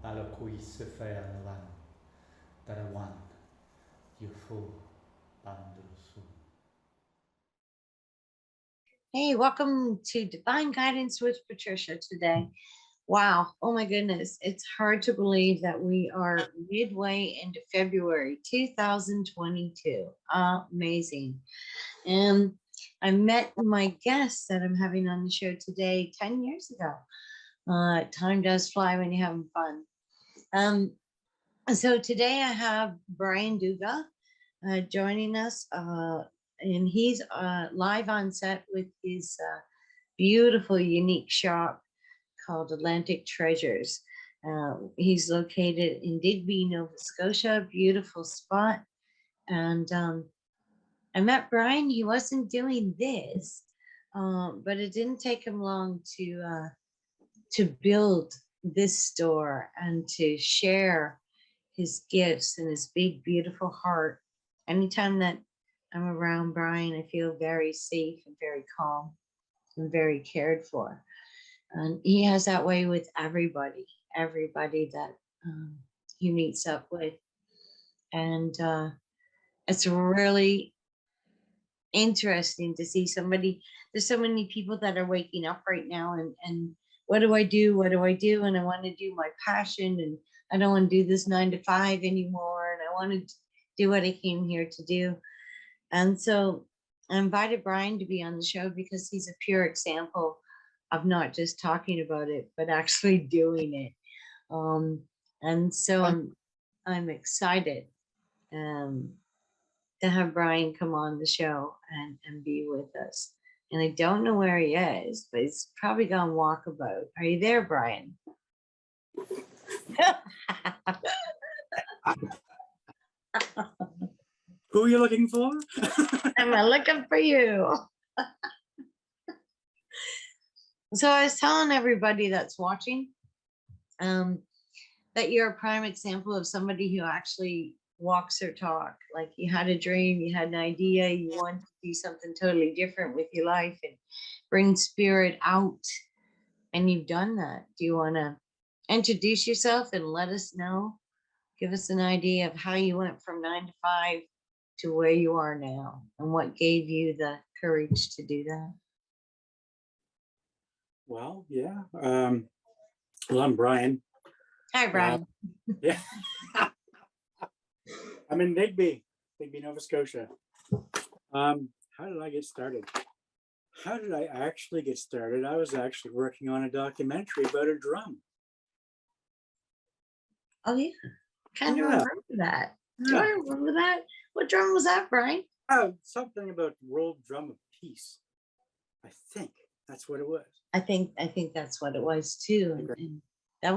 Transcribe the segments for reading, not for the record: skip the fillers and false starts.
à la cui se faire lan, Tarawan, Yufu, Bandusu. Hey, welcome to Divine Guidance with Patricia today. Wow, oh my goodness, it's hard to believe that we are midway into February 2022. Amazing. And I met my guest that I'm having on the show today 10 years ago. Time does fly when you're having fun. So today I have Brian Dugas joining us, and he's live on set with his beautiful, unique shop called Atlantic Treasures. He's located in Digby, Nova Scotia, beautiful spot. And I met Brian. He wasn't doing this, but it didn't take him long to build this store and to share his gifts and his big, beautiful heart. Anytime that I'm around Brian, I feel very safe and very calm and very cared for. And he has that way with everybody that he meets up with. And it's really interesting to see somebody. There's so many people that are waking up right now and what do I do? What do I do? And I want to do my passion, and I don't want to do this 9 to 5 anymore. And I want to do what I came here to do. And so I invited Brian to be on the show because he's a pure example of not just talking about it, but actually doing it. And so I'm excited to have Brian come on the show and be with us. And I don't know where he is, but he's probably gone walkabout. Are you there, Brian? Who are you looking for? I'm looking for you. So I was telling everybody that's watching that you're a prime example of somebody who actually walks their talk. Like you had a dream, you had an idea, you wanted to do something totally different with your life and bring spirit out, and you've done that. Do you want to introduce yourself and let us know? Give us an idea of how you went from 9 to 5 to where you are now, and what gave you the courage to do that. Well, yeah. Well, I'm Brian. Hi, Brian. Yeah. I'm in Digby, Nova Scotia. How did I get started? How did I actually get started? I was actually working on a documentary about a drum. Oh, yeah. Kind of remember that. Do I remember that? What drum was that, Brian? Oh, something about World Drum of Peace. I think that's what it was. I think that's what it was too. And that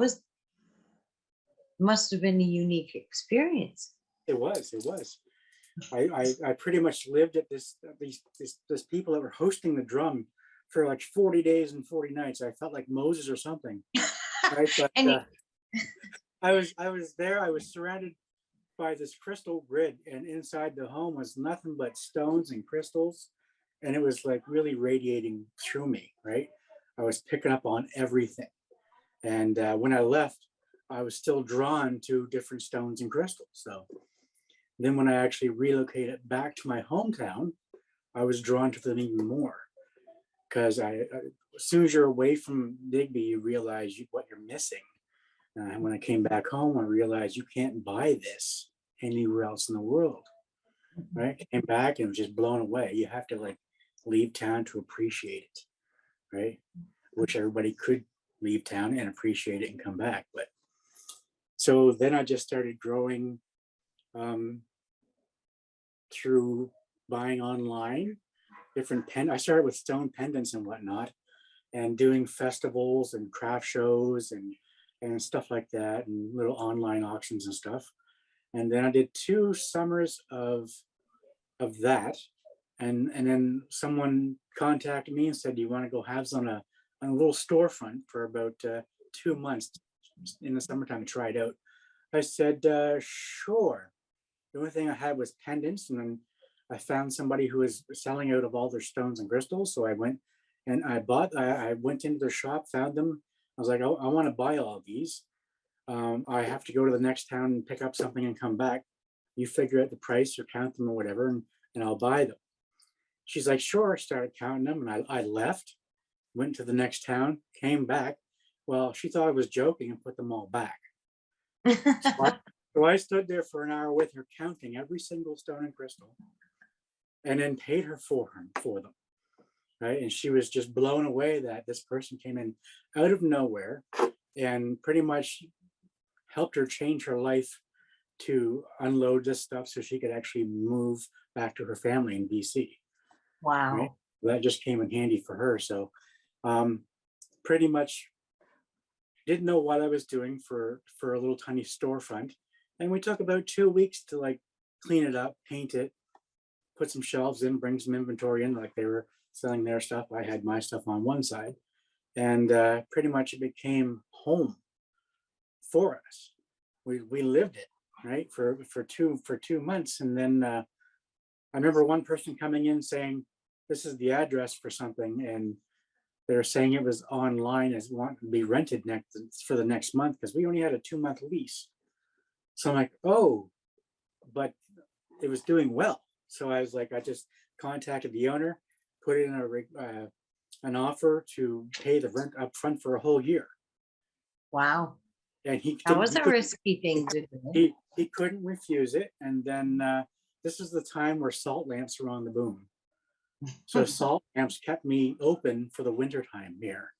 must have been a unique experience. It was. I pretty much lived at these people that were hosting the drum for like 40 days and 40 nights. I felt like Moses or something. Right? But I was there. I was surrounded by this crystal grid, and inside the home was nothing but stones and crystals, and it was like really radiating through me. Right? I was picking up on everything, and when I left, I was still drawn to different stones and crystals. So then when I actually relocated back to my hometown, I was drawn to them even more, because as soon as you're away from Digby, you realize what you're missing. And when I came back home, I realized you can't buy this anywhere else in the world. Right? I came back and was just blown away. You have to like leave town to appreciate it, right? Which everybody could leave town and appreciate it and come back. But so then I just started growing through buying online different I started with stone pendants and whatnot, and doing festivals and craft shows and stuff like that, and little online auctions and stuff. And then I did 2 summers of that, and then someone contacted me and said, "Do you want to go have on a little storefront for about 2 months in the summertime to try it out?" I said, "Sure." The only thing I had was pendants, and then I found somebody who was selling out of all their stones and crystals. So I went and I went into their shop, found them. I was like, "Oh, I want to buy all of these." I have to go to the next town and pick up something and come back. You figure out the price or count them or whatever, and I'll buy them. She's like, sure. Started counting them, and I left, went to the next town, came back. Well, she thought I was joking and put them all back. So I stood there for an hour with her, counting every single stone and crystal, and then paid her for them. Right. And she was just blown away that this person came in out of nowhere and pretty much helped her change her life to unload this stuff so she could actually move back to her family in BC. Wow. Right? That just came in handy for her. So pretty much didn't know what I was doing for a little tiny storefront. And we took about 2 weeks to like clean it up, paint it, put some shelves in, bring some inventory in, like they were selling their stuff. I had my stuff on one side, and pretty much it became home for us. We lived it, right, for 2 months. And then I remember one person coming in saying, this is the address for something, and they're saying it was online as want to be rented for the next month, because we only had a 2-month lease. So I'm like, oh, but it was doing well. So I was like, I just contacted the owner, put in an offer to pay the rent up front for a whole year. Wow. And That was a risky thing to do. He couldn't refuse it. And then this is the time where salt lamps were on the boom. So salt lamps kept me open for the winter time here.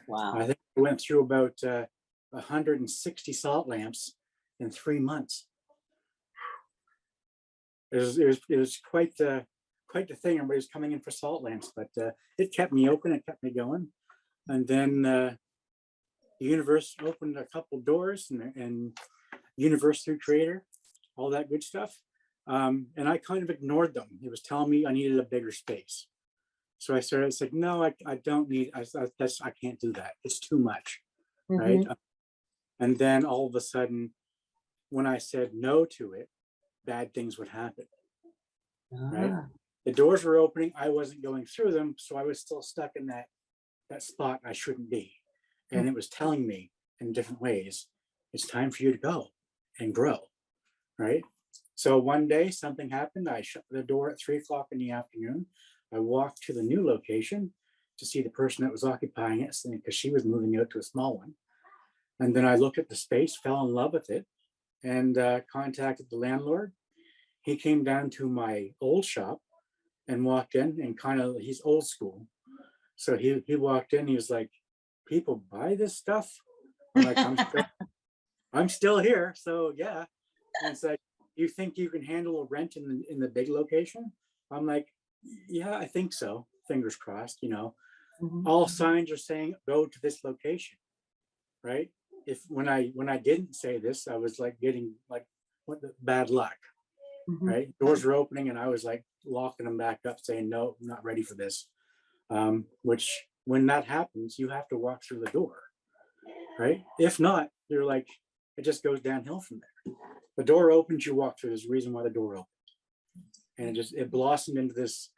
Wow. I think I went through about 160 salt lamps in 3 months. It was quite the thing. Everybody was coming in for salt lamps, but it kept me open. It kept me going. And then the universe opened a couple doors, and universe through creator, all that good stuff. And I kind of ignored them. It was telling me I needed a bigger space. So I said, no, I don't need, I can't do that. It's too much, right? And then all of a sudden, when I said no to it, bad things would happen, right? The doors were opening. I wasn't going through them. So I was still stuck in that spot I shouldn't be. And it was telling me in different ways, it's time for you to go and grow, right? So one day something happened. I shut the door at 3 o'clock in the afternoon. I walked to the new location to see the person that was occupying it, because she was moving out to a small one. And then I looked at the space, fell in love with it, and contacted the landlord. He came down to my old shop and walked in, and he's old school. So he walked in, he was like, people buy this stuff? I'm like, I'm still here. So yeah. And it's like, you think you can handle a rent in the big location? I'm like, yeah, I think so. Fingers crossed, all signs are saying go to this location, right? If when I didn't say this, I was like getting like bad luck, right? Doors were opening and I was like locking them back up, saying, no, I'm not ready for this. Which when that happens, you have to walk through the door, right? If not, you're like, it just goes downhill from there. The door opens, you walk through. There's a reason why the door opened. And it blossomed into this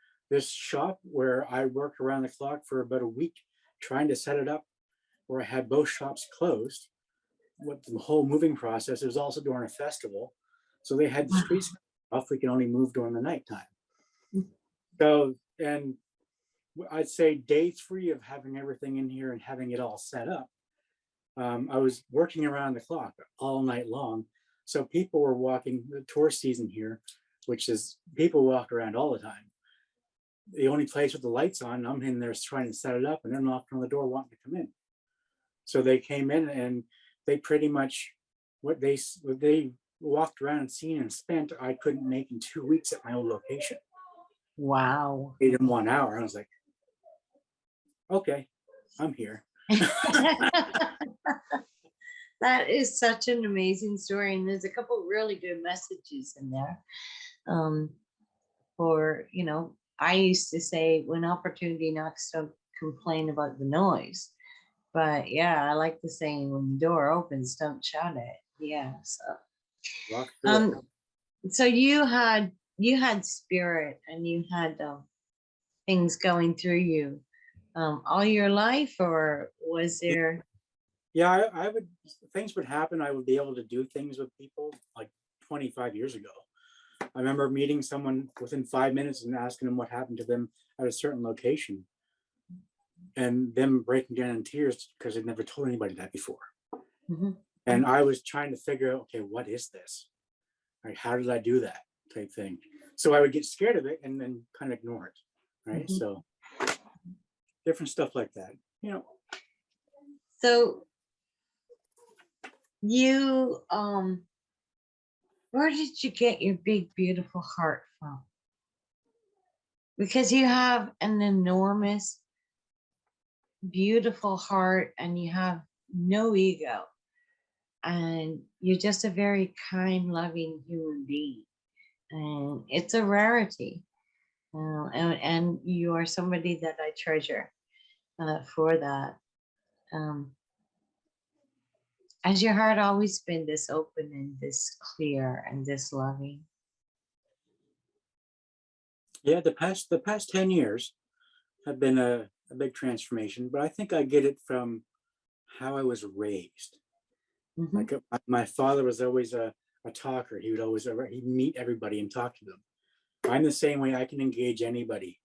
shop where I worked around the clock for about a week trying to set it up, where I had both shops closed. With the whole moving process, it was also during a festival. So they had the streets off. We can only move during the nighttime. So, and I'd say day 3 of having everything in here and having it all set up, I was working around the clock all night long. So people were walking the tourist season here, which is people walk around all the time. The only place with the lights on, I'm in there trying to set it up, and they're knocking on the door wanting to come in. So they came in and they pretty much, what they walked around and seen and spent, I couldn't make in 2 weeks at my old location. Wow. 8 in 1 hour. I was like, okay, I'm here. That is such an amazing story. And there's a couple really good messages in there. I used to say, when opportunity knocks, don't complain about the noise. But yeah, I like the saying, when the door opens, don't shut it. Yeah. So you had spirit, and you had things going through you all your life, or was there? Yeah, I would, things would happen. I would be able to do things with people like 25 years ago. I remember meeting someone within 5 minutes and asking them what happened to them at a certain location, and them breaking down in tears because they'd never told anybody that before. Mhm. And I was trying to figure out, okay, what is this? Like, how did I do that type thing? So I would get scared of it and then kind of ignore it, right? Mhm. So different stuff like that, you know. So you, where did you get your big, beautiful heart from? Because you have an enormous, beautiful heart and you have no ego. And you're just a very kind, loving human being. And it's a rarity. And you are somebody that I treasure for that. Has your heart always been this open and this clear and this loving? Yeah, the past 10 years have been a big transformation, but I think I get it from how I was raised. Mm-hmm. Like my father was always a talker. He would always, he'd meet everybody and talk to them. I'm the same way. I can engage anybody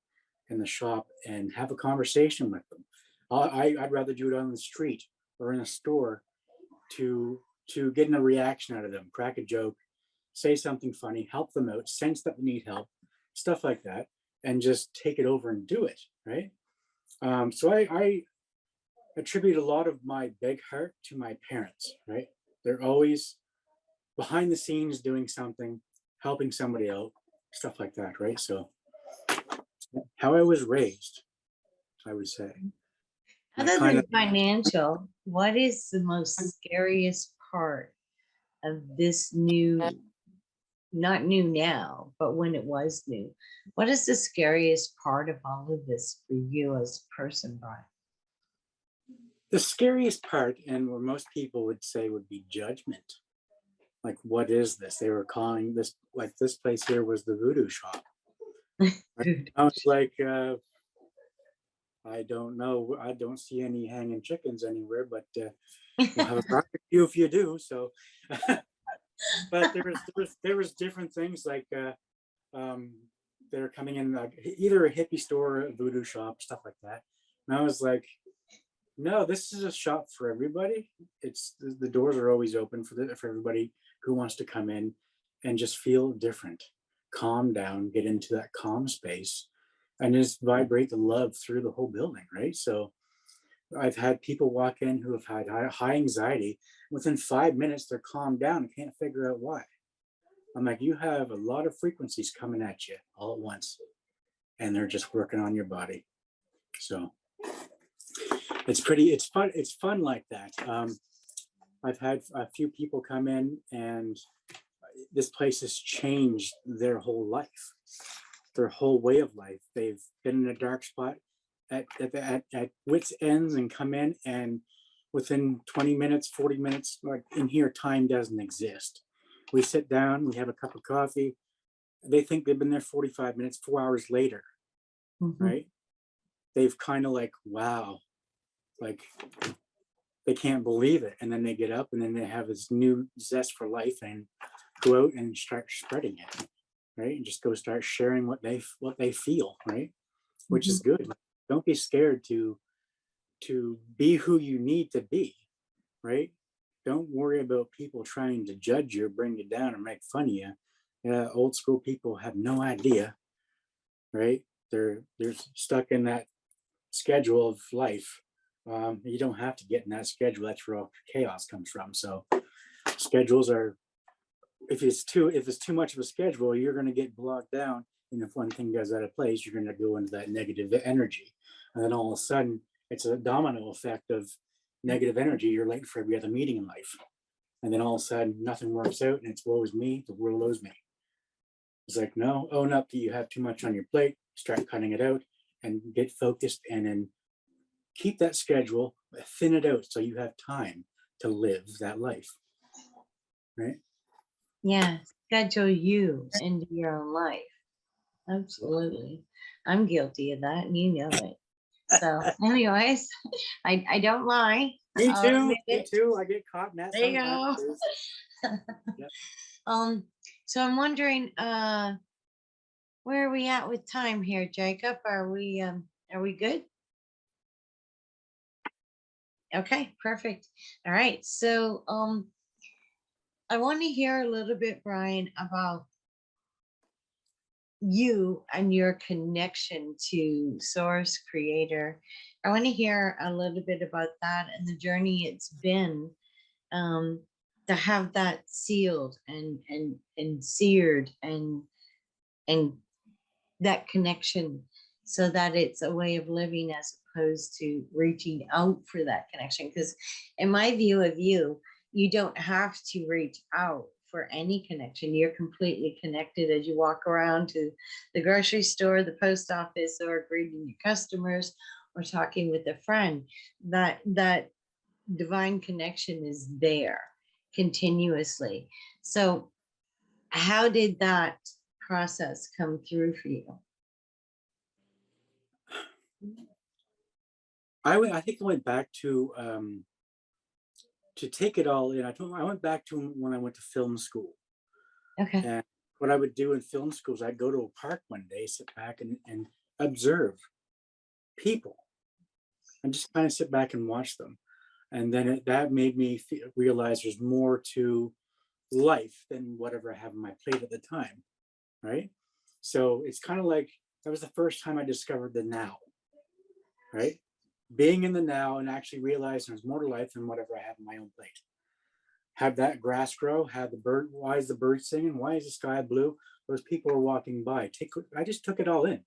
in the shop and have a conversation with them. I'd rather do it on the street or in a store to get a reaction out of them, crack a joke, say something funny, help them out, sense that they need help, stuff like that, and just take it over and do it, right? So I attribute a lot of my big heart to my parents, right? They're always behind the scenes doing something, helping somebody out, stuff like that, right? So how I was raised, I would say. That Other kind than of, financial, what is the most scariest part of this new, not new now, but when it was new? What is the scariest part of all of this for you as a person, Brian? the scariest part, and where most people would say would be judgment. Like, what is this? They were calling this, like, this place here was the voodoo shop. I was like, I don't know. I don't see any hanging chickens anywhere, but we'll have a barbecue if you do. So, but there was different things like they're coming in like either a hippie store or a voodoo shop, stuff like that. And I was like, no, this is a shop for everybody. It's the doors are always open for everybody who wants to come in and just feel different, calm down, get into that calm space, and just vibrate the love through the whole building, right? So I've had people walk in who have had high anxiety. Within 5 minutes, they're calmed down and can't figure out why. I'm like, you have a lot of frequencies coming at you all at once, and they're just working on your body. So it's fun like that. I've had a few people come in, and this place has changed their whole life, their whole way of life. They've been in a dark spot at wit's ends and come in, and within 20 minutes, 40 minutes, like in here, time doesn't exist. We sit down, we have a cup of coffee. They think they've been there 45 minutes, 4 hours later, Mhm. right? They've kind of like, wow, like they can't believe it. And then they get up and then they have this new zest for life and go out and start spreading it, right? And just go start sharing what they feel, right? Which is good. Like, don't be scared to be who you need to be, right? Don't worry about people trying to judge you, bring you down, or make fun of you. Old school people have no idea, right? They're stuck in that schedule of life. You don't have to get in that schedule. That's where all chaos comes from. So schedules are, if it's too much of a schedule, you're going to get blocked down. And if one thing goes out of place, you're going to go into that negative energy. And then all of a sudden, it's a domino effect of negative energy. You're late for every other meeting in life. And then all of a sudden, nothing works out, and it's woe is me, the world owes me. It's like, no, own up that you have too much on your plate, start cutting it out, and get focused, and then keep that schedule, thin it out so you have time to live that life, right? Yeah, schedule you into your own life. Absolutely. I'm guilty of that, and you know it. So, anyways, I don't lie. Me too. Me minute. too. I get caught in that There you sometimes. go. Yep. So I'm wondering, where are we at with time here, Jacob? Are we good? Okay, perfect. All right. So I want to hear a little bit, Brian, about you and your connection to Source Creator. I want to hear a little bit about that and the journey it's been, to have that sealed and seared and that connection, so that it's a way of living as opposed to reaching out for that connection. Because in my view of you, you don't have to reach out for any connection. You're completely connected as you walk around to the grocery store, the post office, or greeting your customers or talking with a friend. That divine connection is there continuously. So how did that process come through for you? I think I went back to take it all in. I went back to when I went to film school. Okay. And what I would do in film school is I'd go to a park one day, sit back and observe people and just kind of sit back and watch them. And then that made me realize there's more to life than whatever I have on my plate at the time, right? So it's kind of like, that was the first time I discovered the now, right? Being in the now and actually realizing there's more to life than whatever I have on my own plate. Have that grass grow, have the bird, why is the bird singing? Why is the sky blue? Those people are walking by. I just took it all in.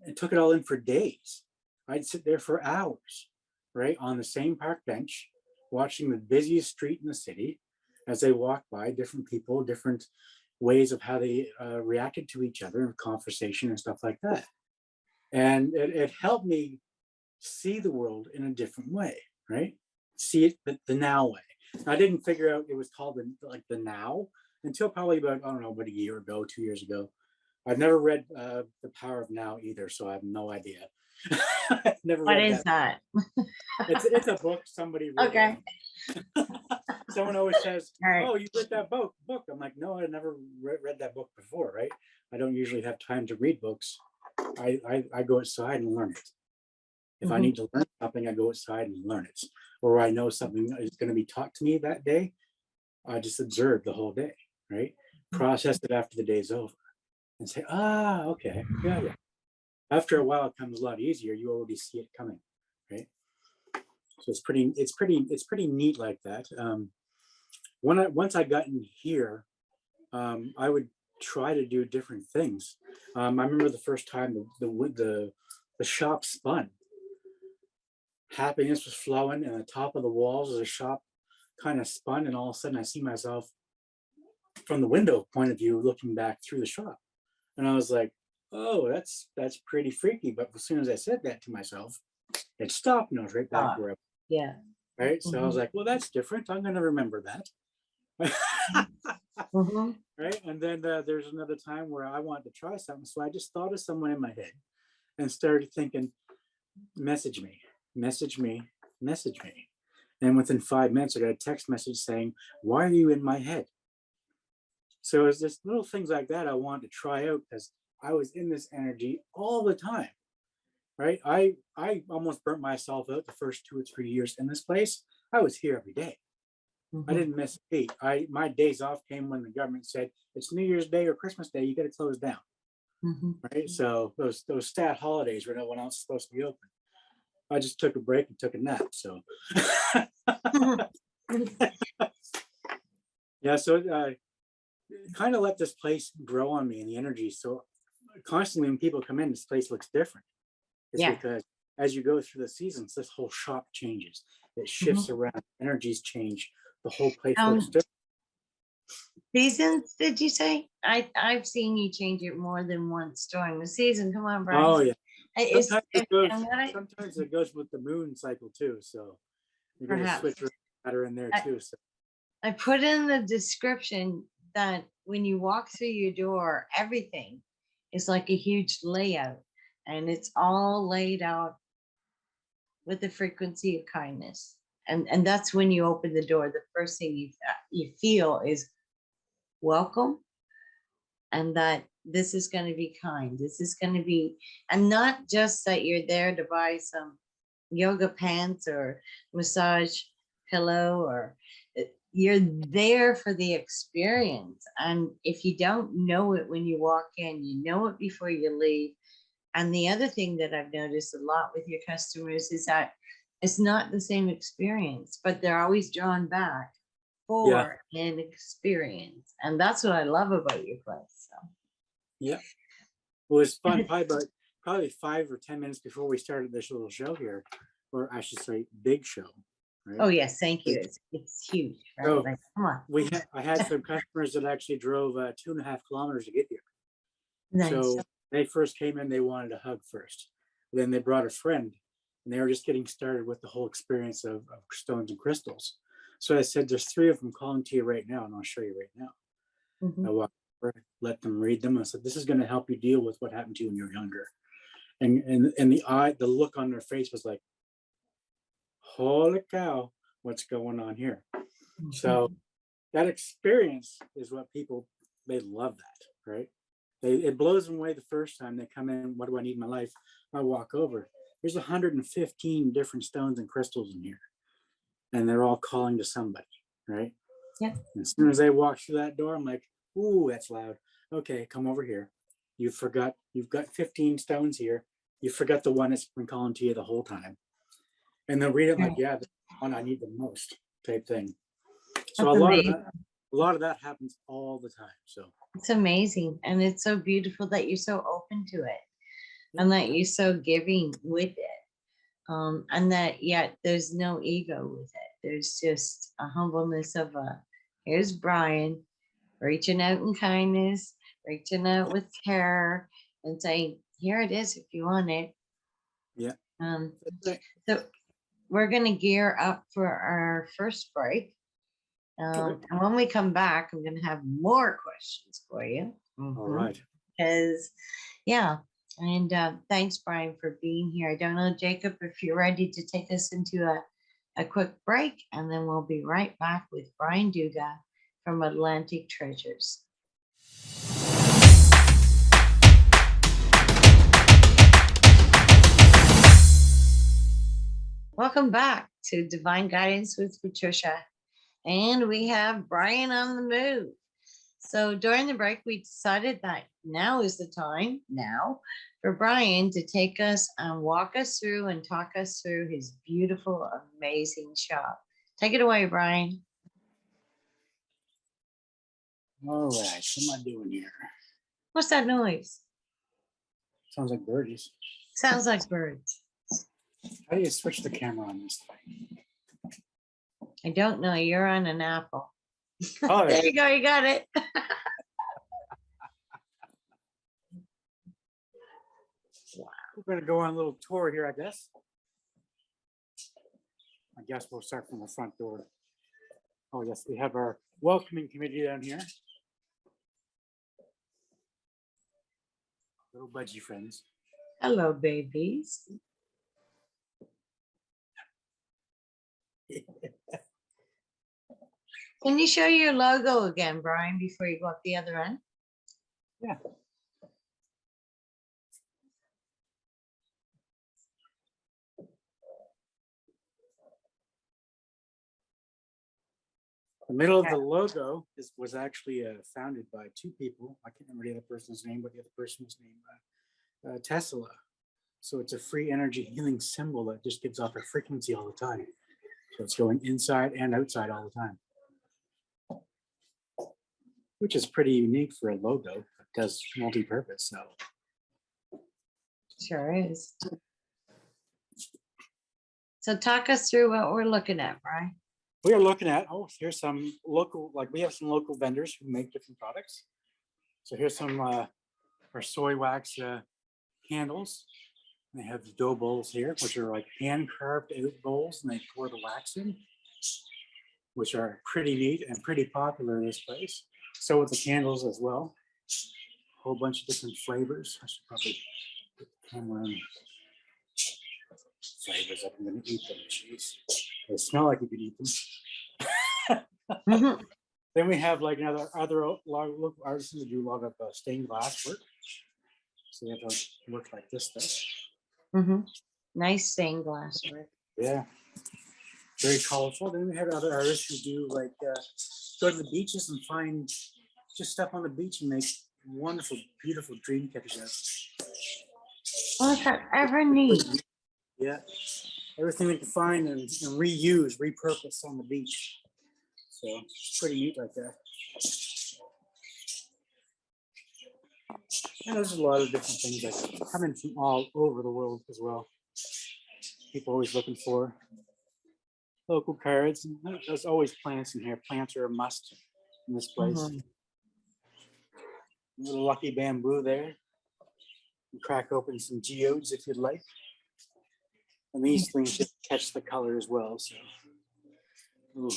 And took it all in for days. I'd sit there for hours, right, on the same park bench, watching the busiest street in the city as they walk by, different people, different ways of how they reacted to each other in conversation and stuff like that. And it helped me see the world in a different way, right? See it the now way. I didn't figure out it was called the now until probably about, I don't know, about a year ago, 2 years ago. I've never read The Power of Now either, so I have no idea. I've never What read is that? It's a book somebody wrote. Okay. Someone always says, Right. "Oh, you read that book?" I'm like, "No, I never read that book before." Right? I don't usually have time to read books. I go outside and learn it. If I need to learn something, I go outside and learn it. Or I know something is going to be taught to me that day, I just observe the whole day, right? Process it after the day's over and say, okay, yeah. After a while, it comes a lot easier. You already see it coming, right? So it's pretty neat like that. Once I got in here, I would try to do different things. I remember the first time the shop spun. Happiness was flowing, and the top of the walls of the shop kind of spun, and all of a sudden I see myself from the window point of view looking back through the shop. And I was like, oh, that's pretty freaky. But as soon as I said that to myself, it stopped and I was right back where I was. Yeah. Right. So I was like, well, that's different. I'm going to remember that. Right. And then there's another time where I wanted to try something. So I just thought of someone in my head and started thinking, message me, message me, message me. And within 5 minutes, I got a text message saying, why are you in my head? So it's just little things like that I wanted to try out because I was in this energy all the time, right? I almost burnt myself out the first 2 or 3 years in this place. I was here every day. I didn't miss a beat. My days off came when the government said it's New Year's Day or Christmas Day, you got to close down, right? So those stat holidays where no one else is supposed to be open. I just took a break and took a nap. So yeah, so kind of let this place grow on me and the energy. So constantly when people come in, this place looks different. It's because as you go through the seasons, this whole shop changes. It shifts around, energies change. The whole place looks different. Seasons, did you say? I've seen you change it more than once during the season. Come on, Brian. Oh yeah. Sometimes it goes with the moon cycle too. So you got to switch matter in there too. So I put in the description that when you walk through your door, everything is like a huge layout, and it's all laid out with the frequency of kindness. and that's when you open the door. The first thing you feel is welcome, and that this is going to be kind. This is going to be, and not just that you're there to buy some yoga pants or massage pillow, or you're there for the experience. And if you don't know it when you walk in, you know it before you leave. And the other thing that I've noticed a lot with your customers is that it's not the same experience, but they're always drawn back for an experience. And that's what I love about your place. So Yeah. Well, it's fun. Probably 5 or 10 minutes before we started this little show here, or I should say big show. Right? Oh yes, thank you. It's huge. Right? So like, come on. I had some customers that actually drove 2.5 kilometers to get here. Nice. So they first came in, they wanted a hug first. Then they brought a friend, and they were just getting started with the whole experience of stones and crystals. So I said, there's 3 of them calling to you right now, and I'll show you right now. Mhm. I walked over, let them read them. I said, this is going to help you deal with what happened to you when you were younger. And the look on their face was like, holy cow, what's going on here? So that experience is what people, they love that, right? It blows them away the first time they come in. What do I need in my life? I walk over. There's 115 different stones and crystals in here, and they're all calling to somebody, right? Yeah. And as soon as they walk through that door, I'm like, ooh, that's loud. Okay, come over here. You've got 15 stones here. You forgot the one that's been calling to you the whole time. And they'll read it like, yeah, the one I need the most type thing. So That's a amazing. lot of that happens all the time. So It's amazing. And it's so beautiful that you're so open to it and that you're so giving with it. And that yet there's no ego with it. There's just a humbleness of here's Brian reaching out in kindness, reaching out with care, and saying, here it is if you want it. yeah. So we're going to gear up for our first break. And when we come back, I'm going to have more questions for you. All right. Because, yeah. And thanks, Brian, for being here. I don't know, Jacob, if you're ready to take us into a quick break, and then we'll be right back with Brian Dugas from Atlantic Treasures. Welcome back to Divine Guidance with Patricia. And we have Brian on the move. So during the break, we decided that now is the time for Brian to take us and walk us through and talk us through his beautiful, amazing shop. Take it away, Brian. All right. What am I doing here? What's that noise? Sounds like birdies. Sounds like birds. How do you switch the camera on this thing? I don't know. You're on an apple. Oh, There you go. You got it. we're going to go on a little tour here, I guess. I guess we'll start from the front door. Oh, yes, we have our welcoming committee down here. Little budgie friends. Hello, babies. Can you show your logo again, Brian, before you go up the other end? Yeah. The middle of the logo was actually founded by 2 people. I can't remember the other person's name, but the other person was named Tesla. So it's a free energy healing symbol that just gives off a frequency all the time. So it's going inside and outside all the time, which is pretty unique for a logo. It does multi-purpose. So Sure is. So talk us through what we're looking at, Brian. we are looking at, here's some local, we have some local vendors who make different products. So here's some our soy wax candles. They have dough bowls here, which are like hand carved out bowls, and they pour the wax in, which are pretty neat and pretty popular in this place. So with the candles as well, a whole bunch of different flavors. I should probably put the camera in. Flavors up. I'm going to eat them. Jeez, They smell like you could eat them. Mhm. Then we have like other artists who do a lot of stained glass work. So they have to work like this stuff. Mhm. Nice stained glass work. Yeah, very colorful. Then we have other artists who do like go to the beaches and find just stuff on the beach and make wonderful, beautiful dream catchers. Oh, is that ever neat? Yeah, everything we can find and reuse, repurpose on the beach. So it's pretty neat like that. And there's a lot of different things that come in from all over the world as well. People always looking for local cards. And there's always plants in here. Plants are a must in this place. Mhm. A little lucky bamboo there. You crack open some geodes if you'd like. And these things just catch the color as well. So little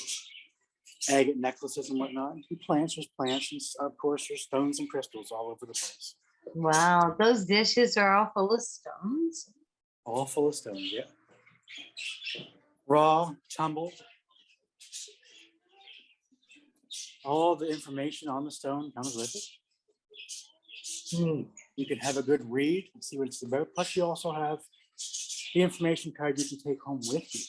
agate necklaces and whatnot. There's plants, and of course there's stones and crystals all over the place. Wow, those dishes are all full of stones. All full of stones, yeah. Raw, tumbled. All the information on the stone comes with it. Neat. You can have a good read and see what it's about. Plus, you also have the information card you can take home with you.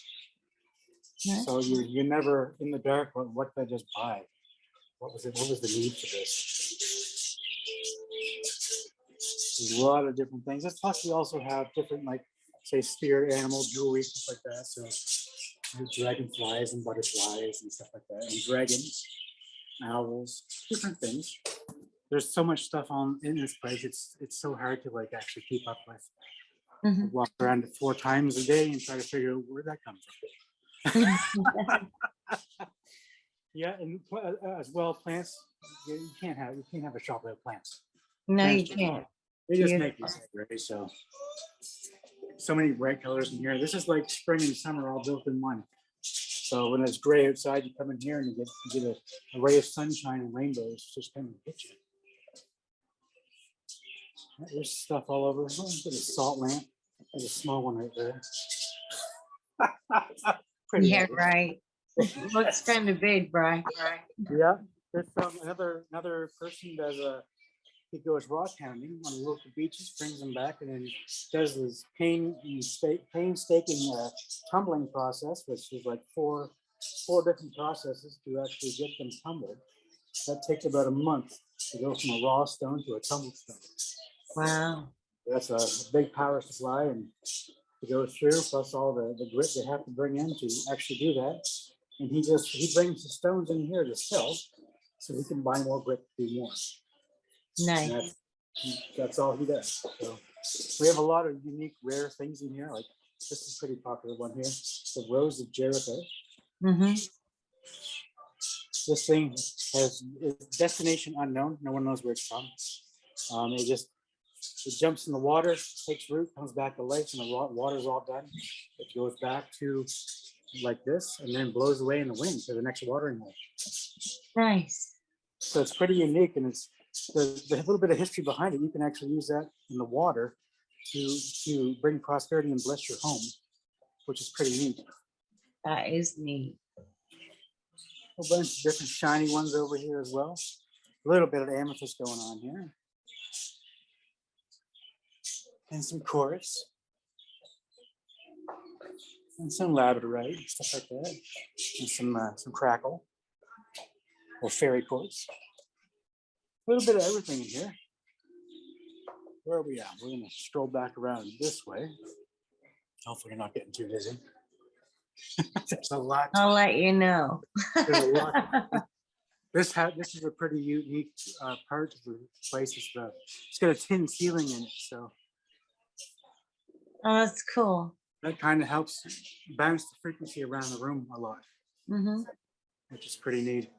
Nice. So you're never in the dark. What did I just buy? What was it? What was the need for this? There's a lot of different things. Plus, we also have different, like, say, spirit animal jewelry, stuff like that. So dragonflies and butterflies and stuff like that, and dragons, owls, different things. There's so much stuff in this place. It's so hard to like actually keep up with. Mhm. Walk around it 4 times a day and try to figure out where that comes from. Yeah, and as well, plants. You can't have a shop without plants. No, Plants you can't. They just Beautiful. make you right. So many bright colors in here. This is like spring and summer all built in one. So when it's gray outside, you come in here and you get a ray of sunshine and rainbows just kind of hit you. There's stuff all over. There's a salt lamp. There's a small one right there. Pretty Yeah, heavy. right. Looks kind of big, Brian. Yeah. There's another person does he goes rock hounding on the local beaches, brings them back, and then does this painstaking tumbling process, which is like four different processes to actually get them tumbled. That takes about a month to go from a raw stone to a tumbled stone. Wow. That's a big power supply and to go through, plus all the grit they have to bring in to actually do that. And he brings the stones in here to sell so he can buy more grit to do more. Nice. That's all he does. So we have a lot of unique, rare things in here. Like this is a pretty popular one here, the Rose of Jericho. Mm-hmm. This thing has destination unknown. No one knows where it's from. It jumps in the water, takes root, comes back to life, and the water's all done. It goes back to like this, and then blows away in the wind to the next watering hole. Nice. So it's pretty unique, and it's there's a little bit of history behind it. You can actually use that in the water to bring prosperity and bless your home, which is pretty neat. That is neat. A bunch of different shiny ones over here as well. A little bit of amethyst going on here. And some chorus. And some labradorite, stuff like that. And some crackle. Or fairy quartz. A little bit of everything in here. Where are we at? We're going to stroll back around this way. Hopefully you're not getting too dizzy. There's a lot. I'll let you know. There's a lot. This is a pretty unique part of the place. It's got a tin ceiling in it, so Oh, that's cool. that kind of helps bounce the frequency around the room a lot, Mm-hmm. which is pretty neat.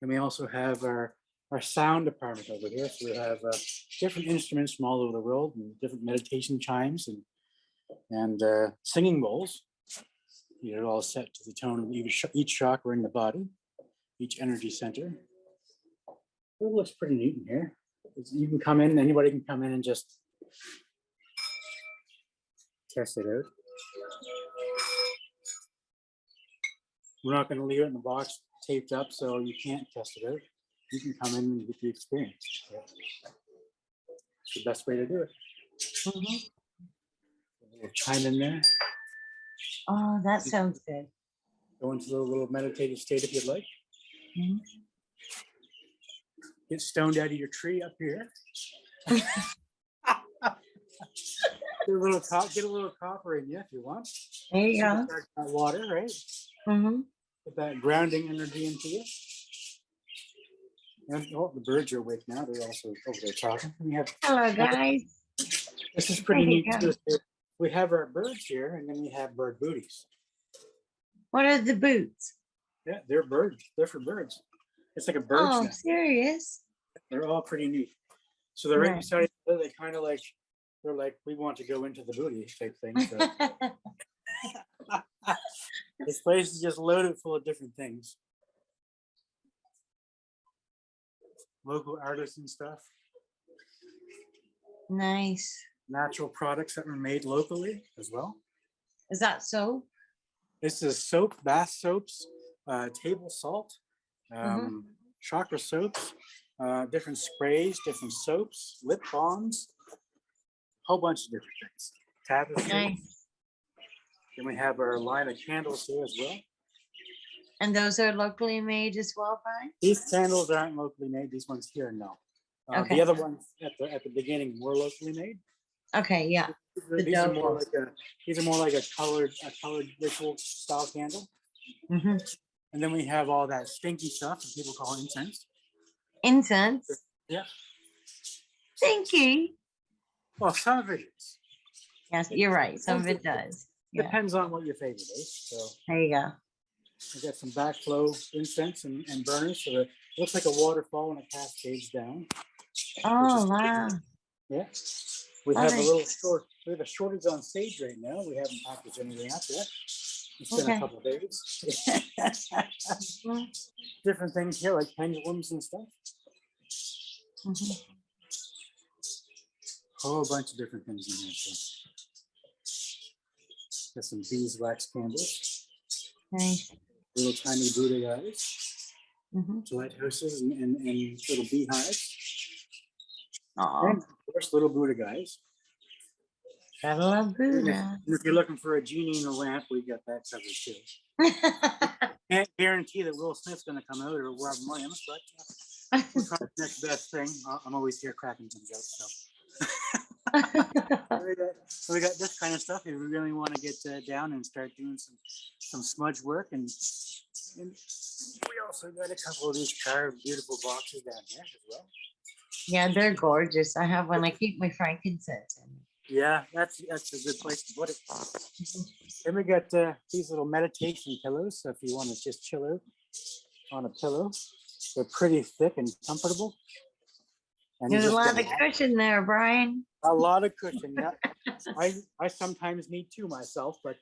And we also have our sound department over here. So we have different instruments from all over the world, and different meditation chimes and singing bowls. They're all set to the tone of each chakra in the body, each energy center. It looks pretty neat in here. You can come in, anybody can come in and just test it out. We're not going to leave it in the box taped up so you can't test it out. You can come in and get the experience. Yeah. It's the best way to do it. Mhm. A little chime in there. Oh, that sounds good. Go into a little meditative state if you'd like. Mhm. Get stoned out of your tree up here. Get a little copper in you if you want. There you go. Start that water, right? Mm-hmm. Get that grounding energy into you. And oh, the birds are awake now. They're also over there talking. We have Hello, guys. this is pretty There you neat go. too. We have our birds here, and then we have bird booties. What are the boots? Yeah, they're birds. They're for birds. It's like a bird's Oh, nest. serious? They're all pretty neat. So they're right Right. beside each other. They kind of like, they're like, we want to go into the booty type thing. So this place is just loaded full of different things. Local artists and stuff. Nice. Natural products that were made locally as well. Is that so? This is soap, bath soaps, table salt, Mhm. chakra soaps, different sprays, different soaps, lip balms, a whole bunch of different things. Tapestry. Nice. Then we have our line of candles here as well. And those are locally made as well, Brian? These candles aren't locally made. These ones here, no. Okay. The other ones at the beginning were locally made. Okay, yeah. These are more dough. like a colored ritual style candle. Mm-hmm. And then we have all that stinky stuff that people call incense. Incense. Yeah. Thank you. Well, some of it is. Yes, you're right. Some of it does. Yeah. Depends on what your favorite is. So There you go. we got some backflow incense and burners. So it looks like a waterfall and it cascades down. Oh, wow. Yeah. We Oh, have a nice. little short. We have a shortage on sage right now. We haven't packaged anything up yet. It's been Okay. a couple of days. Mhm. Different things here like pendulums and stuff. Mhm. Whole bunch of different things in here. So. Got some beeswax candles. Nice. Little tiny Buddha guys. Mm-hmm. Lighthouses and little beehives. Oh, And of course, little Buddha guys. gotta love And Buddha. if you're looking for a genie in a lamp, we got that covered too. Can't guarantee that Will Smith's going to come out or Robin Williams, but we'll try the next best thing. I'm always here cracking things out. So we got this kind of stuff. If we really want to get down and start doing some smudge work, and we also got a couple of these carved beautiful boxes down here as well. Yeah, they're gorgeous. I have one. I keep my frankincense in. Yeah, that's a good place to put it. Then we got these little meditation pillows. So if you want to just chill out on a pillow, they're pretty thick and comfortable. And There's a just lot get of cushion there, Brian. a lot of cushion. Yeah, I sometimes need two myself, but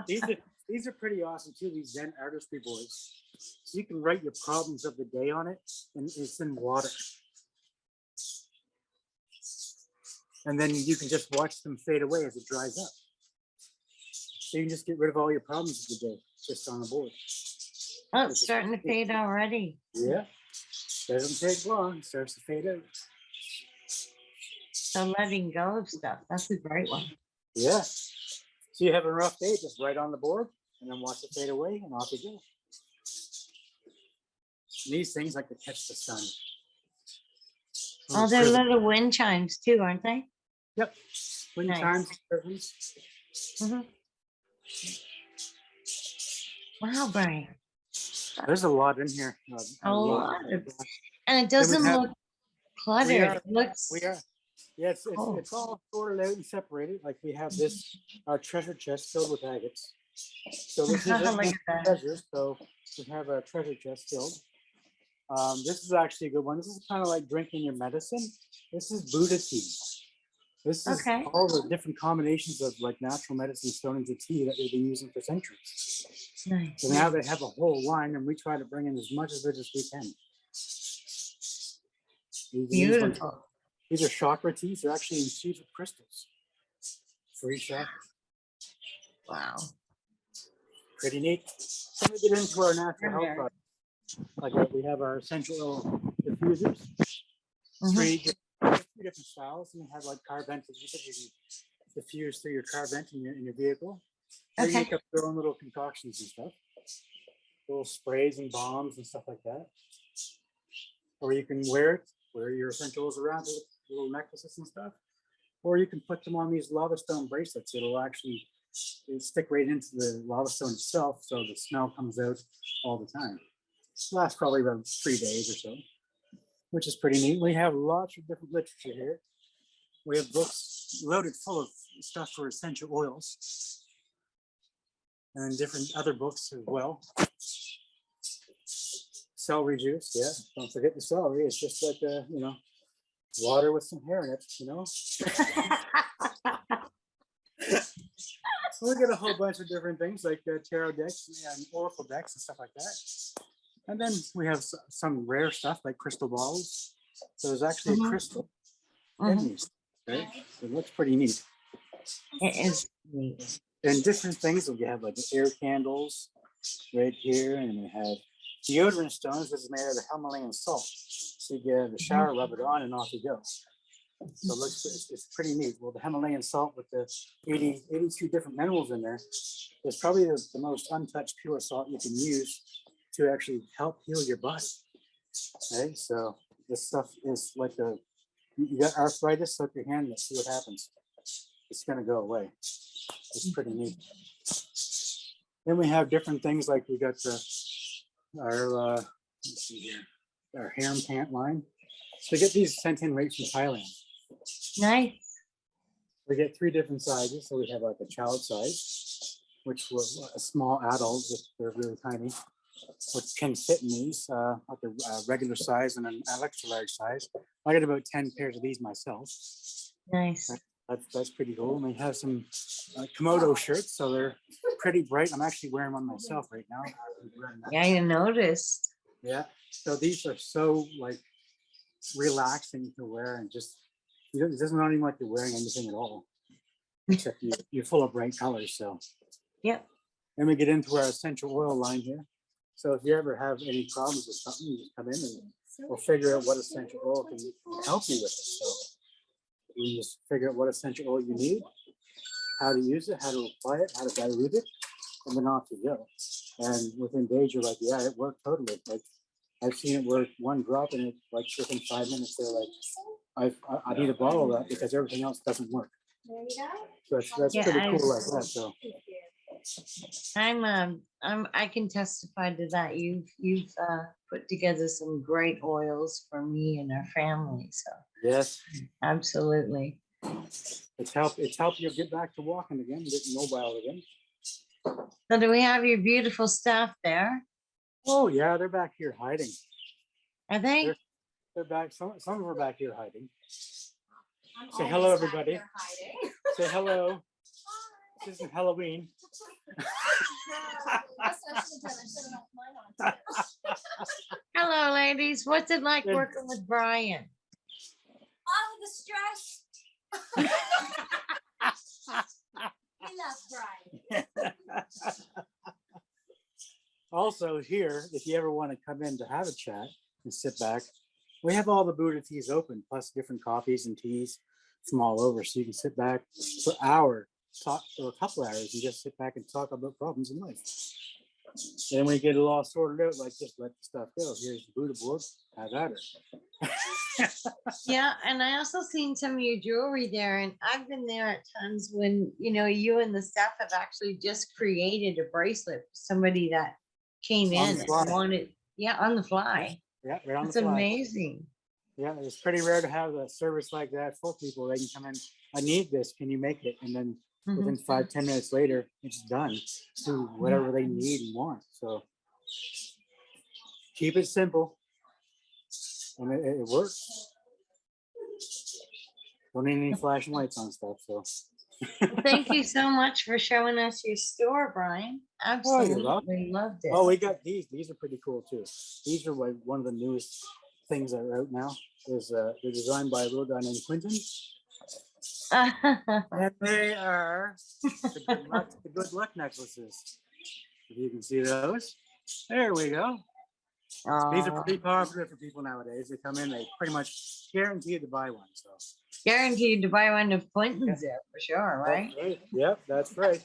these are pretty awesome too. These Zen artistry boards. You can write your problems of the day on it, and it's in water. And then you can just watch them fade away as it dries up. So you can just get rid of all your problems of the day just on a board. Oh, it's starting to fade already. Yeah, doesn't take long. It starts to fade out. So letting go of stuff. That's a great one. Yeah. So you have a rough day, just write on the board and then watch it fade away and off you go. And these things like to catch the sun. Oh, they're little wind chimes too, aren't they? Yep. Wind Nice. chimes, curtains. Mm-hmm. Wow, Brian. There's a lot in here. A lot of, and it Then we doesn't have- look cluttered. It looks. We are. Yeah, Oh. it's all sorted out and separated. Like we have this treasure chest filled with agates. So this Look is at that. treasures. So we have a treasure chest filled. This is actually a good one. This is kind of like drinking your medicine. This is Buddha tea. This is Okay. all the different combinations of like natural medicine thrown into tea that they've been using for centuries. Nice. So now they have a whole line, and we try to bring in as much of it as we can. Beautiful. These are chakra teas. They're actually infused with crystals for each chakra. Wow. pretty neat. So we get into our natural health Sure. products. Like we have our essential oil diffusers, Mhm. three different styles. And we have like car vent diffusers you can diffuse through your car vent in your vehicle. Or you Okay. make up your own little concoctions and stuff, little sprays and bombs and stuff like that. Or you can wear your essentials around with little necklaces and stuff. Or you can put them on these lava stone bracelets. It'll actually stick right into the lava stone itself, so the smell comes out all the time. Lasts probably around 3 days or so, which is pretty neat. We have lots of different literature here. We have books loaded full of stuff for essential oils and different other books as well. Celery juice, yeah, don't forget the celery. It's just like water with some hair in it, We get a whole bunch of different things like tarot decks and oracle decks and stuff like that. And then we have some rare stuff like crystal balls. So there's actually a crystal in these, right? So it looks pretty neat. It is neat. And different things, we have like the air candles right here, and we have deodorant stones, which is made out of Himalayan salt. So you get the shower, rub it on, and off you go. So it looks, it's pretty neat. Well, the Himalayan salt with the 82 different minerals in there is probably the most untouched pure salt you can use to actually help heal your body. Okay, so this stuff is like you got arthritis, soak your hand and see what happens. It's gonna go away. It's pretty neat. Then we have different things like we got our let's see here, our hair and pant line. So we get these sent in right from Thailand. Nice. We get 3 different sizes. So we have like a child size, which was a small adult, they're really tiny, which can fit in these, like a regular size and an extra large size. I got about 10 pairs of these myself. Nice. That's pretty cool. And we have some Komodo shirts, so they're pretty bright. I'm actually wearing one myself right now. Yeah, you noticed. Yeah. So these are so like relaxing to wear, and just it doesn't seem like you're wearing anything at all, except you're full of bright colors. So Yep. then we get into our essential oil line here. So if you ever have any problems with something, you just come in and we'll figure out what essential oil can help you with it. So we just figure out what essential oil you need, how to use it, how to apply it, how to dilute it, and then off you go. And within days, you're like, yeah, it worked totally. Like I've seen it work 1 drop, and it like within 5 minutes, they're like, I need a bottle of that because everything else doesn't work. So that's Yeah, pretty cool like that. So I can testify to that. You've put together some great oils for me and our family. So yes, absolutely. it's helped you get back to walking again, getting mobile again. So do we have your beautiful staff there? Oh yeah, they're back here hiding. Are they? They're back. Some of them are back here hiding. Say hello, everybody. Say hello. This isn't Halloween. Hello, ladies. What's it like working with Brian? All the stress. We love Brian. Also here, if you ever want to come in to have a chat and sit back, we have all the Buddha teas open, plus different coffees and teas from all over. So you can sit back for an hour, talk for a couple hours, and just sit back and talk about problems in life. Then we get it all sorted out, like just let the stuff go. Here's the Buddha board, have at it. Yeah, and I also seen some of your jewelry there, and I've been there at times when you and the staff have actually just created a bracelet for somebody that came On in the and fly. wanted, on the fly. Yeah, right on It's the fly. amazing. Yeah, it's pretty rare to have a service like that for people. They can come in, I need this, can you make it? And then within 5-10 minutes later, it's done to whatever they need and want. So keep it simple, and it works. Don't need any flashing lights on stuff. So Well, thank you so much for showing us your store, Brian. Absolutely loved it. oh, we got these. These are pretty cool too. These are like one of the newest things that are out now. They're designed by a little guy named Quentin. And they are the good luck necklaces. If you can see those. There we go. These are Oh, pretty popular for people nowadays. They come in, they pretty much guaranteed to buy one. So guaranteed to buy one of Clinton's there for sure, right? that's right. Yep, that's right.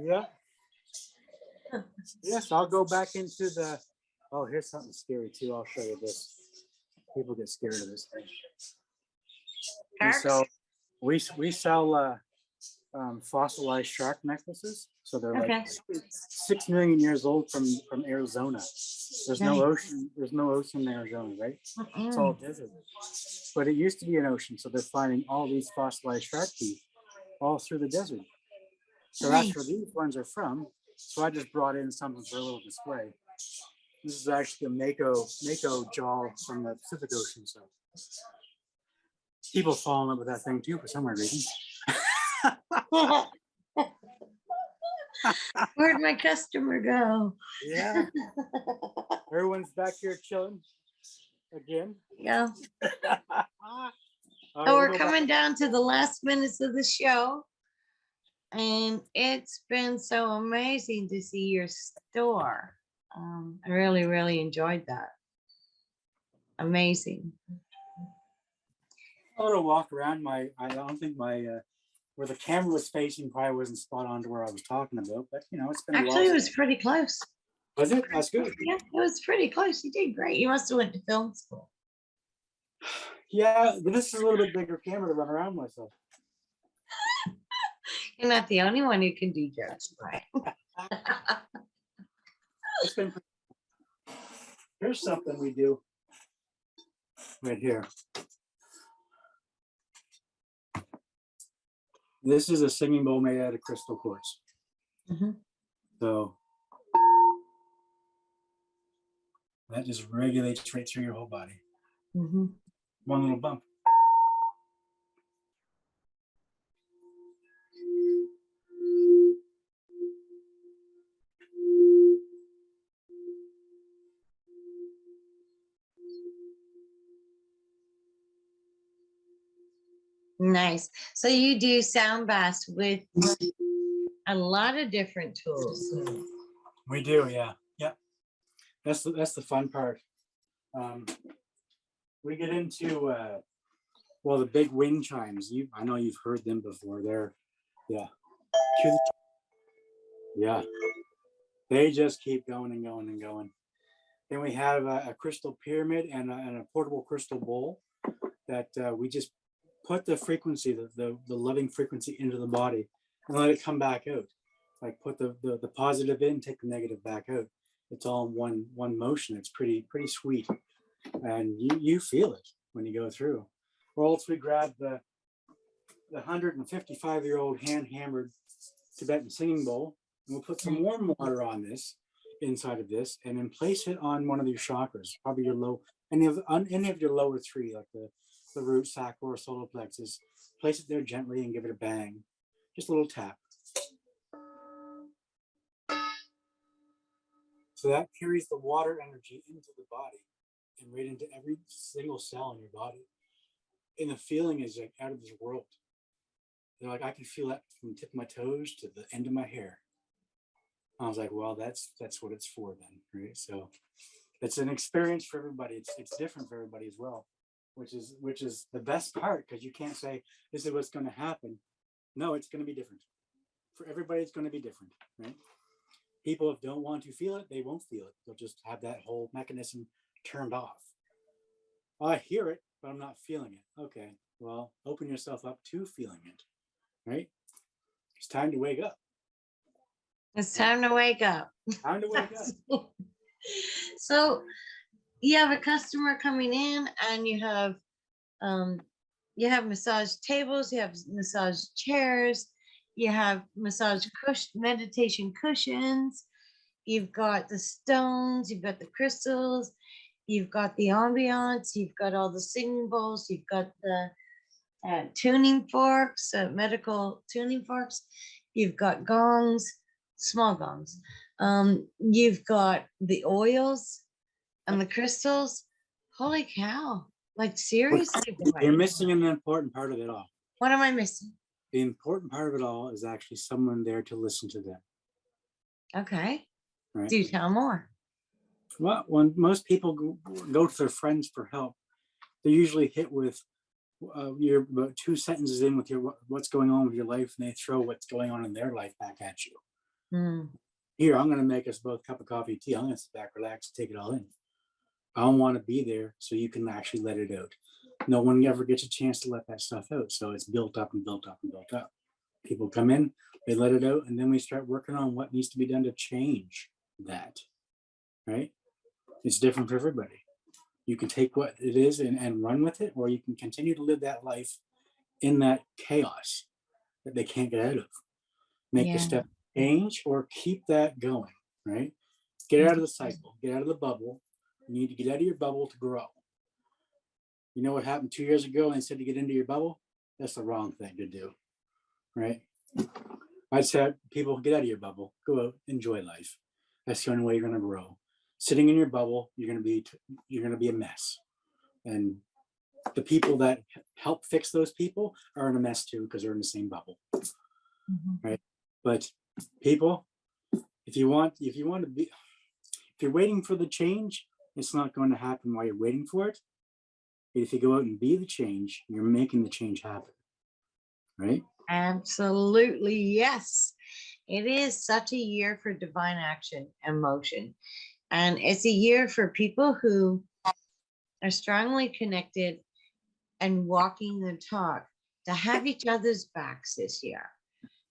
Yeah. Yes, I'll go back into the. Oh, here's something scary too. I'll show you this. People get scared of this thing. Sharks? We sell fossilized shark necklaces. So they're like Okay. 6 million years old from Arizona. There's no Nice. ocean. There's no ocean in Arizona, right? It's all Mm-mm. desert. But it used to be an ocean, so they're finding all these fossilized shark teeth all through the desert. So that's where these ones are from. So I just brought in something for a little display. This is actually a mako jaw from the Pacific Ocean. So people fall in love with that thing too for some reason. Where'd my customer go? Yeah. Everyone's back here chilling again. Yeah. All So right, we're we'll go coming back. down to the last minutes of the show. And it's been so amazing to see your store. I really, really enjoyed that. Amazing. A little walk around. I don't think my where the camera was facing probably wasn't spot on to where I was talking about, but you know, it's been a Actually, it while. was pretty close. Was it? That's good. Yeah, it was pretty close. You did great. You must have went to film school. Yeah, but this is a little bit bigger camera to run around with. So. You're not the only one who can do jokes, right? It's been. Here's something we do right here. This is a singing bowl made out of crystal quartz. Mhm. So that just regulates right through your whole body. Mhm. One little bump. Nice. So you do sound baths with a lot of different tools. We do, yeah. Yep. That's the fun part. We get into well, the big wind chimes. I know you've heard them before. They're yeah. They just keep going and going and going. Then we have a crystal pyramid and a portable crystal bowl that we just put the frequency, the loving frequency into the body and let it come back out. Like put the positive in, take the negative back out. It's all in one motion. It's pretty sweet. And you feel it when you go through. Or else we grab the 155-year-old hand-hammered Tibetan singing bowl, and we'll put some warm water on this, inside of this, and then place it on one of your chakras, probably your any of your lower three, like the root, sacral, or solar plexus. Place it there gently and give it a bang. Just a little tap. So that carries the water energy into the body and right into every single cell in your body. And the feeling is like out of this world. They're like, I can feel that from the tip of my toes to the end of my hair. I was like, well, that's what it's for then, right? So it's an experience for everybody. It's different for everybody as well, which is the best part, because you can't say this is what's going to happen. No, it's going to be different. For everybody, it's going to be different, right? People, if don't want to feel it, they won't feel it. They'll just have that whole mechanism turned off. I hear it, but I'm not feeling it. Okay, well, open yourself up to feeling it, right? It's time to wake up. It's time to wake up. Time to wake up. So you have a customer coming in and you have massage tables, you have massage chairs, you have massage meditation cushions, you've got the stones, you've got the crystals, you've got the ambiance, you've got all the singing bowls, you've got the tuning forks, medical tuning forks, you've got gongs, small gongs, you've got the oils and the crystals. Holy cow. Like seriously. You're missing an important part of it all. What am I missing? The important part of it all is actually someone there to listen to them. Okay. Right. Do tell more. Well, when most people go to their friends for help, they're usually hit with you're about 2 sentences in with your what's going on with your life, and they throw what's going on in their life back at you. Mm. Here, I'm going to make us both a cup of coffee, tea. I'm going to sit back, relax, take it all in. I don't want to be there so you can actually let it out. No one ever gets a chance to let that stuff out. So it's built up and built up and built up. People come in, they let it out, and then we start working on what needs to be done to change that, right? It's different for everybody. You can take what it is and run with it, or you can continue to live that life in that chaos that they can't get out of. Make the step change or keep that going, right? Get out of the cycle, get out of the bubble. You need to get out of your bubble to grow. You know what happened 2 years ago and they said to get into your bubble? That's the wrong thing to do, right? I'd say people get out of your bubble, go out, enjoy life. That's the only way you're going to grow. Sitting in your bubble, you're going to be a mess. And the people that help fix those people are in a mess too because they're in the same bubble, right? But people, if you're waiting for the change, it's not going to happen while you're waiting for it. But if you go out and be the change, you're making the change happen, right? Absolutely, yes. It is such a year for divine action and motion. And it's a year for people who are strongly connected and walking the talk to have each other's backs this year.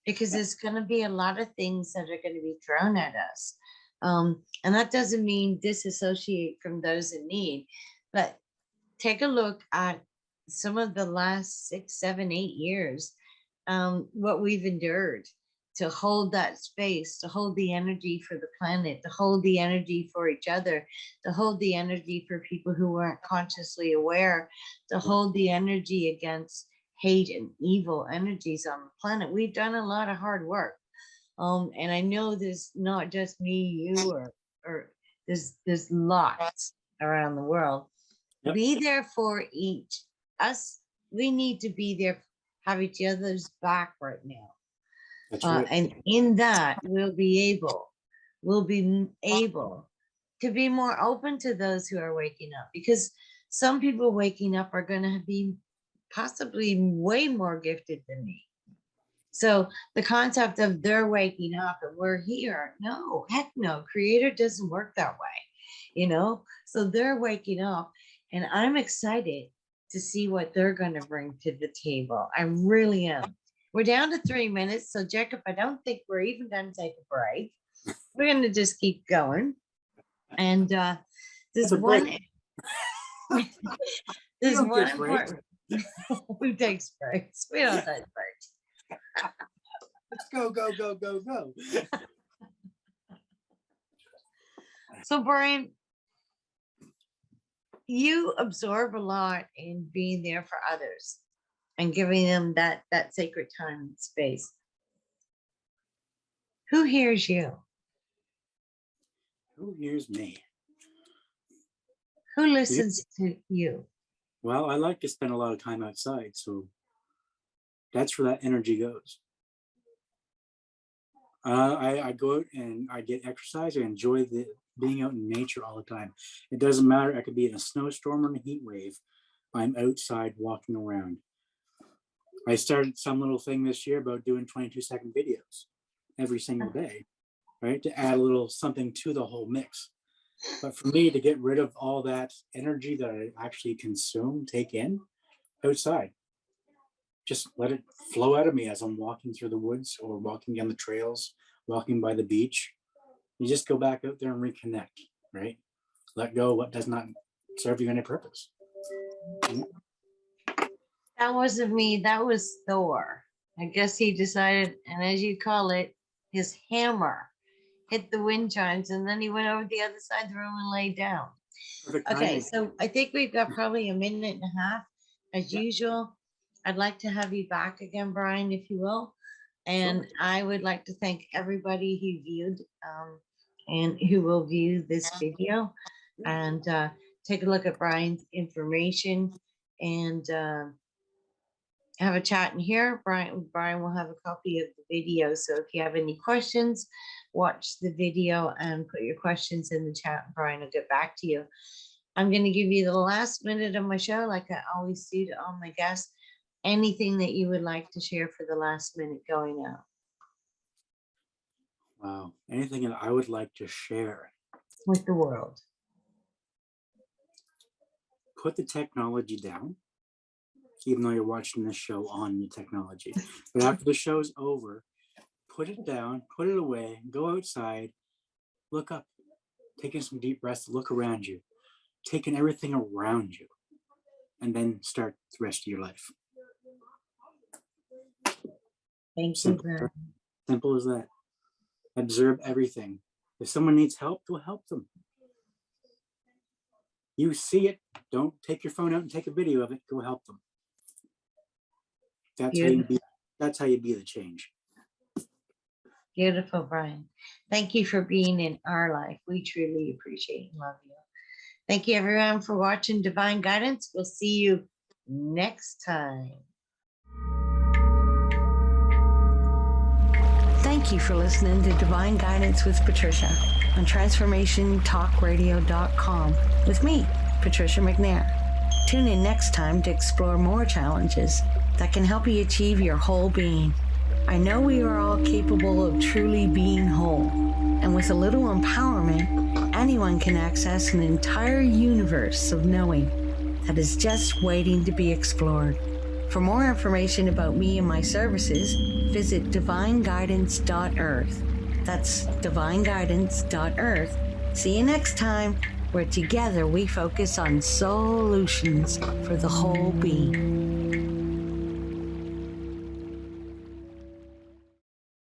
Because there's going to be a lot of things that are going to be thrown at us. And that doesn't mean disassociate from those in need, but take a look at some of the last 6, 7, 8 years, what we've endured to hold that space, to hold the energy for the planet, to hold the energy for each other, to hold the energy for people who weren't consciously aware, to hold the energy against hate and evil energies on the planet. We've done a lot of hard work. And I know there's not just me, you, or there's lots around the world. Yep. Be there for each us. We need to be there, have each other's back right now. That's right. And in that, we'll be able to be more open to those who are waking up, because some people waking up are going to be possibly way more gifted than me. So the concept of they're waking up and we're here, no, heck no, creator doesn't work that way, so they're waking up and I'm excited to see what they're going to bring to the table. I really am. We're down to 3 minutes. So Jacob, I don't think we're even going to take a break. We're going to just keep going. And there's one important who takes breaks. We don't take breaks. Let's go. So Brian, you absorb a lot in being there for others and giving them that sacred time and space. Who hears you? Who hears me? Who listens to you? Well, I like to spend a lot of time outside, so that's where that energy goes. I go out and I get exercise. I enjoy being out in nature all the time. It doesn't matter. I could be in a snowstorm or a heat wave. I'm outside walking around. I started some little thing this year about doing 22-second videos every single day, right? To add a little something to the whole mix. But for me to get rid of all that energy that I actually consume, take in outside, just let it flow out of me as I'm walking through the woods or walking down the trails, walking by the beach. You just go back out there and reconnect, right? Let go of what does not serve you any purpose. That wasn't me. That was Thor. I guess he decided, and as you call it, his hammer hit the wind chimes, and then he went over the other side of the room and laid down. Perfect Okay, timing. so I think we've got probably a minute and a half. As usual, I'd like to have you back again, Brian, if you will. And Sure. I would like to thank everybody who viewed and who will view this video, and take a look at Brian's information and have a chat in here. Brian will have a copy of the video. So if you have any questions, watch the video and put your questions in the chat. Brian will get back to you. I'm going to give you the last minute of my show, like I always do to all my guests. Anything that you would like to share for the last minute going out? Wow. Anything that I would like to share With the world. Put the technology down, even though you're watching this show on the technology. But after the show's over, put it down, put it away, go outside, look up, taking some deep breaths, look around you, taking everything around you, and then start the rest of your life. Thank Simple, you, Brian. simple as that. Observe everything. If someone needs help, go help them. You see it, don't take your phone out and take a video of it, go help them. That's how you be the change. Beautiful, Brian. Thank you for being in our life. We truly appreciate and love you. Thank you, everyone, for watching Divine Guidance. We'll see you next time. Thank you for listening to Divine Guidance with Patricia on transformationtalkradio.com with me, Patricia McNair. Tune in next time to explore more challenges that can help you achieve your whole being. I know we are all capable of truly being whole, and with a little empowerment, anyone can access an entire universe of knowing that is just waiting to be explored. For more information about me and my services, visit divineguidance.earth. That's divineguidance.earth. See you next time, where together we focus on SOULutions for the whole being.